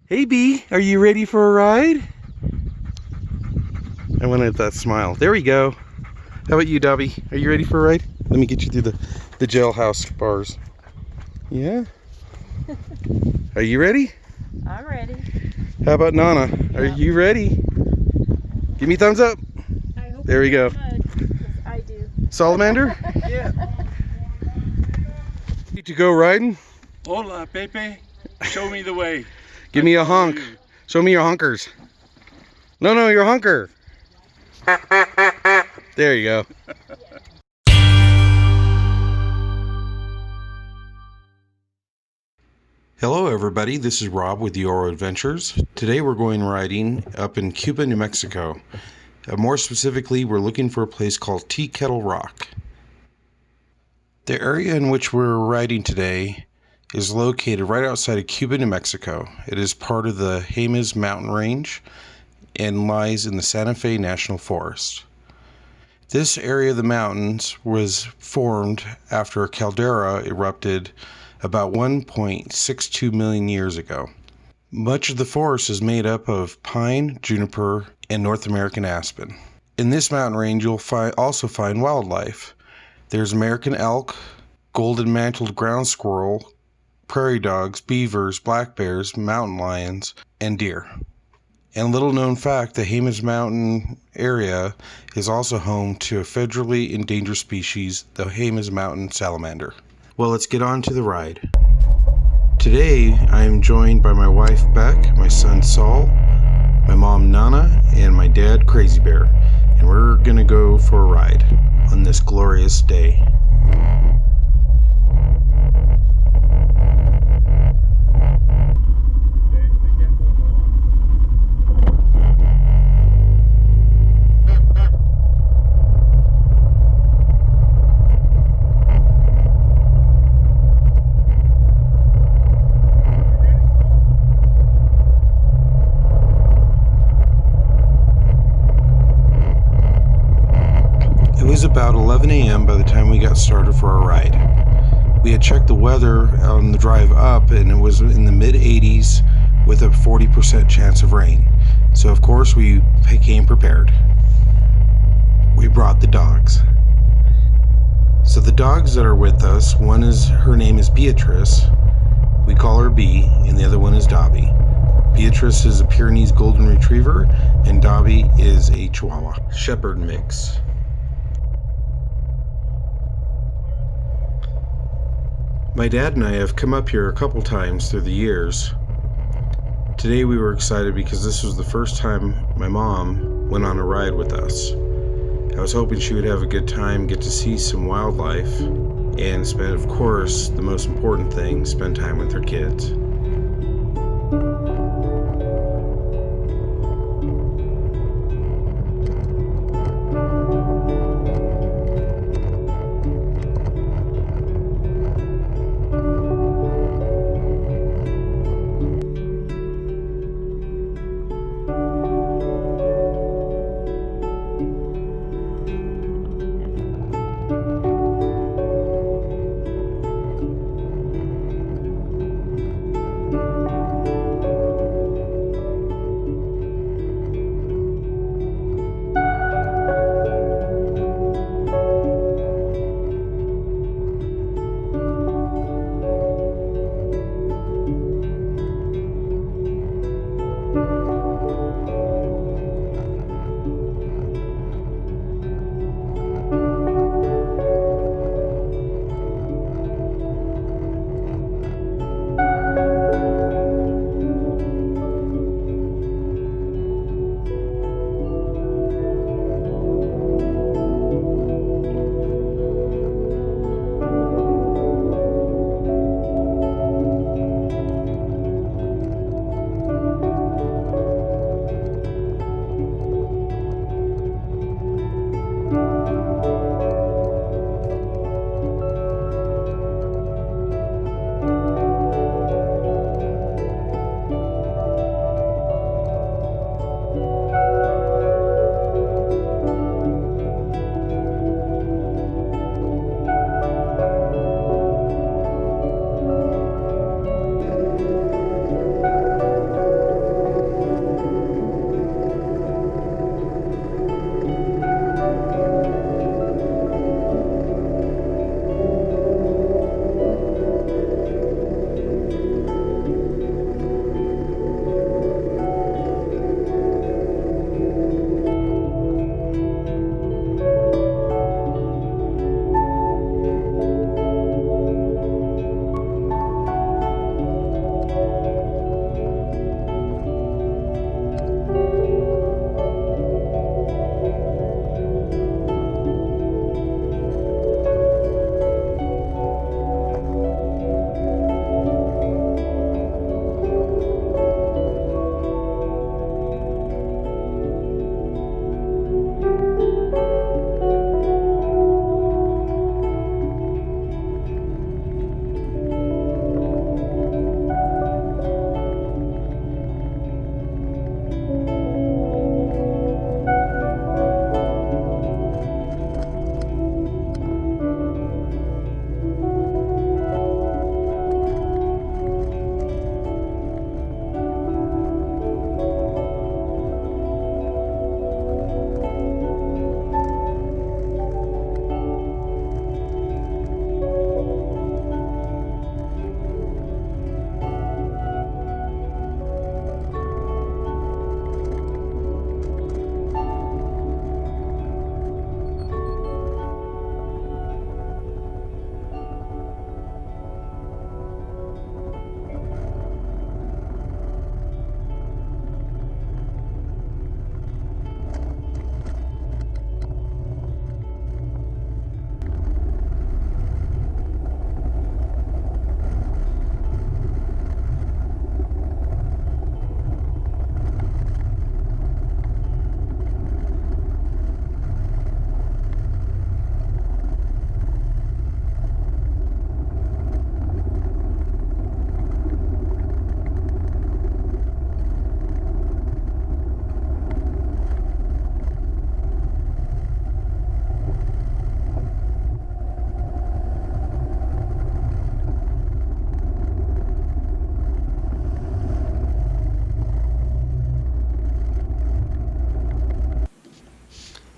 Hey Bee, are you ready for a ride? I wanted that smile. There we go. How about you, Dobby? Are you ready for a ride? Let me get you through the jailhouse bars. Yeah? Are you ready? I'm ready. How about Nana? Yeah. Are you ready? Give me thumbs up. I hope There we go. I do. Salamander? Yeah. Need to go riding? Hola, Pepe. Show me the way. Give me a honk. Show me your honkers. No, your honker. There you go. Hello everybody, this is Rob with Yoro Adventures. Today we're going riding up in Cuba, New Mexico. More specifically, we're looking for a place called Tea Kettle Rock. The area in which we're riding today is located right outside of Cuba, New Mexico. It is part of the Jemez Mountain Range and lies in the Santa Fe National Forest. This area of the mountains was formed after a caldera erupted about 1.62 million years ago. Much of the forest is made up of pine, juniper, and North American aspen. In this mountain range, you'll also find wildlife. There's American elk, golden-mantled ground squirrel, prairie dogs, beavers, black bears, mountain lions, and deer. And little known fact, the Jemez Mountain area is also home to a federally endangered species, the Jemez Mountain salamander. Well, let's get on to the ride. Today, I am joined by my wife, Beck, my son, Saul, my mom, Nana, and my dad, Crazy Bear. And we're gonna go for a ride on this glorious day. It was about 11 a.m. by the time we got started for our ride. We had checked the weather on the drive up and it was in the mid-80s with a 40% chance of rain. So of course we came prepared. We brought the dogs. So the dogs that are with us, her name is Beatrice. We call her Bee, and the other one is Dobby. Beatrice is a Pyrenees Golden Retriever and Dobby is a Chihuahua Shepherd mix. My dad and I have come up here a couple times through the years. Today we were excited because this was the first time my mom went on a ride with us. I was hoping she would have a good time, get to see some wildlife, and spend, of course, the most important thing, spend time with her kids.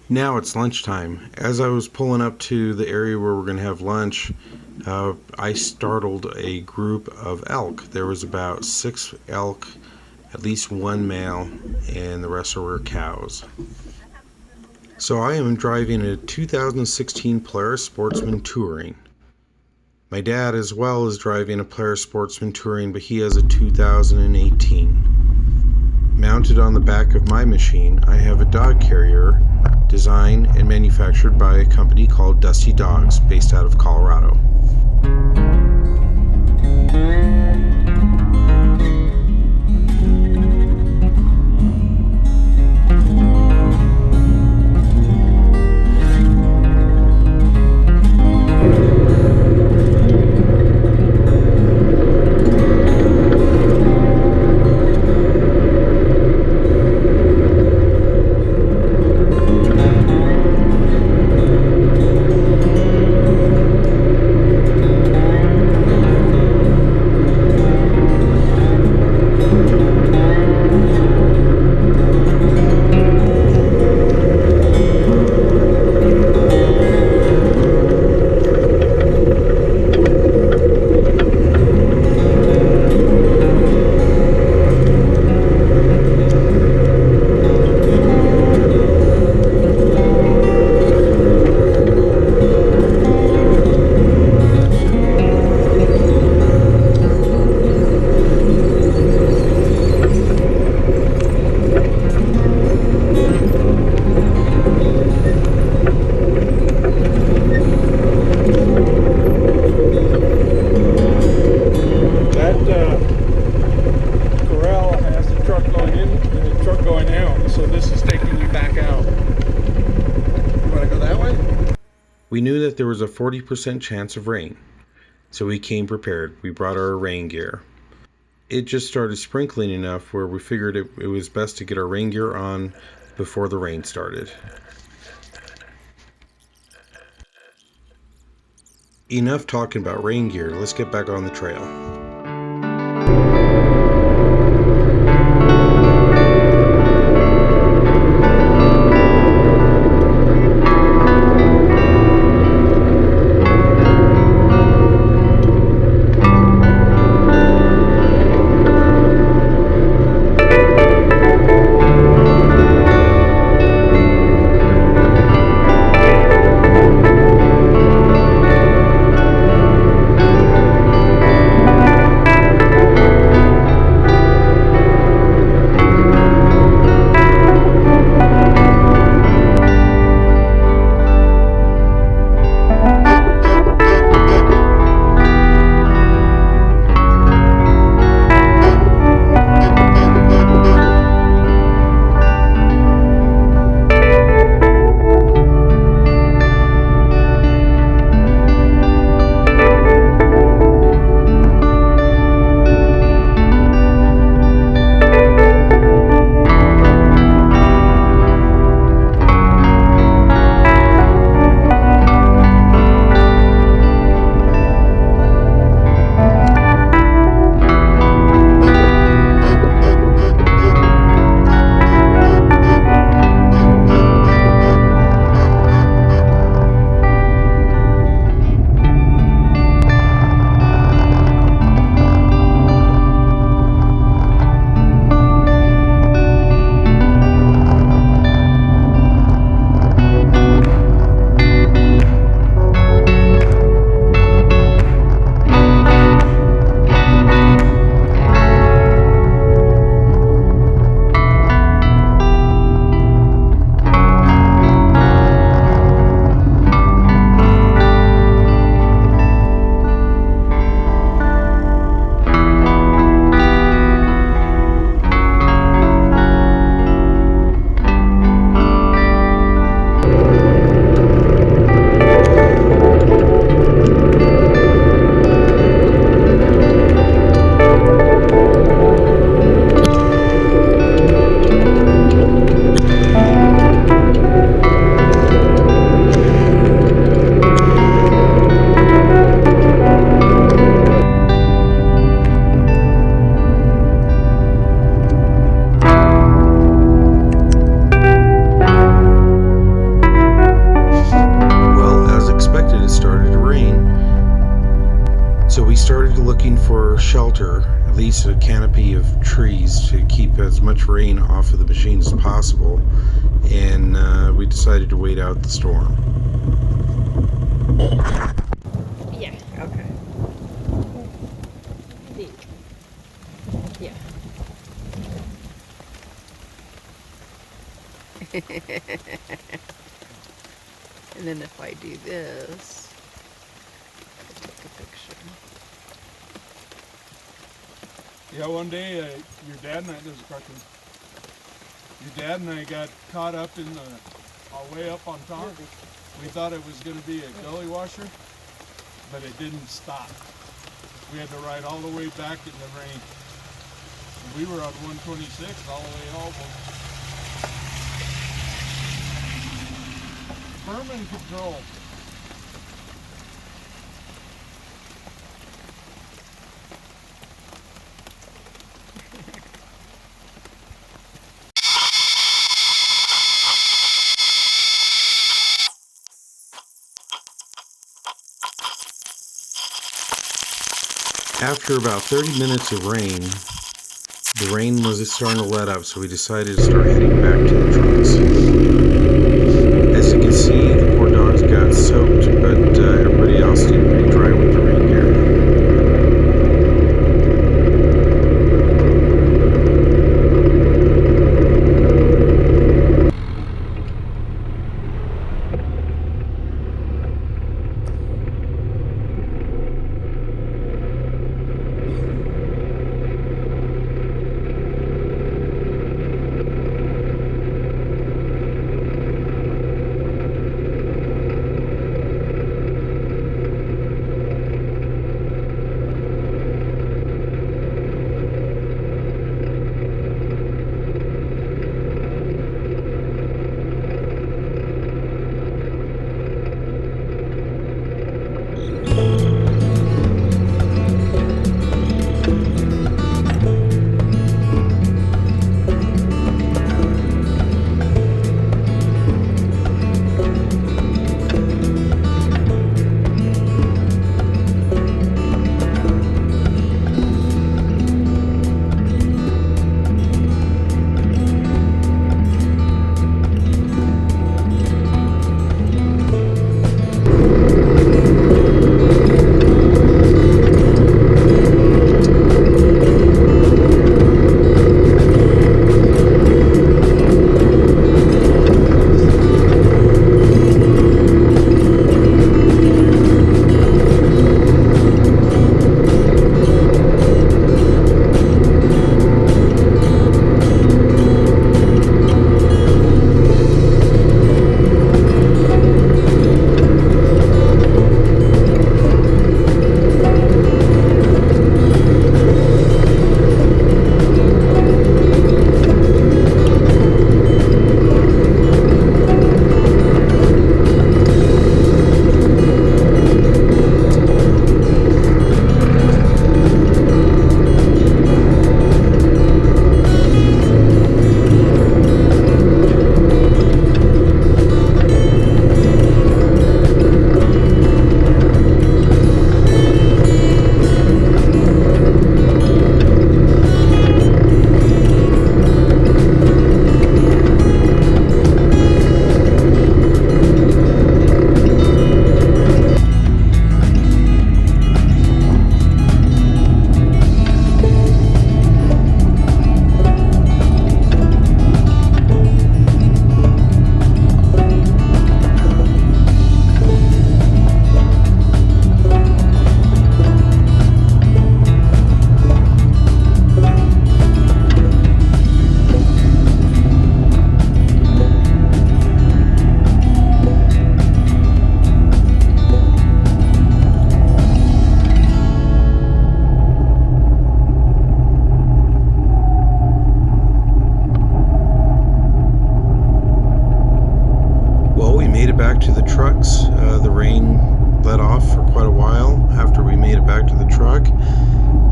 Now it's lunchtime. As I was pulling up to the area where we're going to have lunch, I startled a group of elk. There was about 6 elk, at least one male, and the rest were cows. So I am driving a 2016 Polaris Sportsman Touring. My dad as well is driving a Polaris Sportsman Touring, but he has a 2018. Mounted on the back of my machine, I have a dog carrier designed and manufactured by a company called Dusty Dogs, based out of Colorado. We knew that there was a 40% chance of rain, so we came prepared. We brought our rain gear. It just started sprinkling enough where we figured it was best to get our rain gear on before the rain started. Enough talking about rain gear, let's get back on the trail. least a canopy of trees to keep as much rain off of the machine as possible, and we decided to wait out the storm. Yeah. Okay. Deep. Yeah. And then if I do this, take a picture. Yeah, one day your dad and I, this is a cartoon. Your dad and I got caught up in the, way up on top. We thought it was going to be a gully washer, but it didn't stop. We had to ride all the way back in the rain. We were on 126 all the way home. Berman control. After about 30 minutes of rain, the rain was starting to let up, so we decided to start heading back to the trucks. As you can see, the poor dogs got soaked, but everybody else stayed pretty dry with the rain gear. Back to the trucks. The rain let off for quite a while after we made it back to the truck.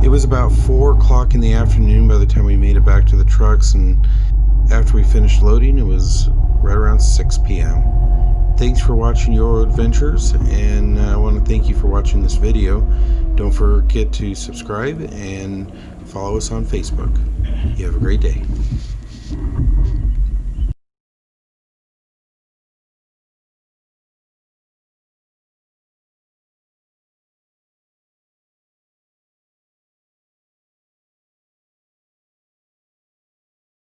It was about 4 o'clock in the afternoon by the time we made it back to the trucks, and after we finished loading, it was right around 6 p.m. Thanks for watching Yoro Adventures, and I want to thank you for watching this video. Don't forget to subscribe and follow us on Facebook. You have a great day.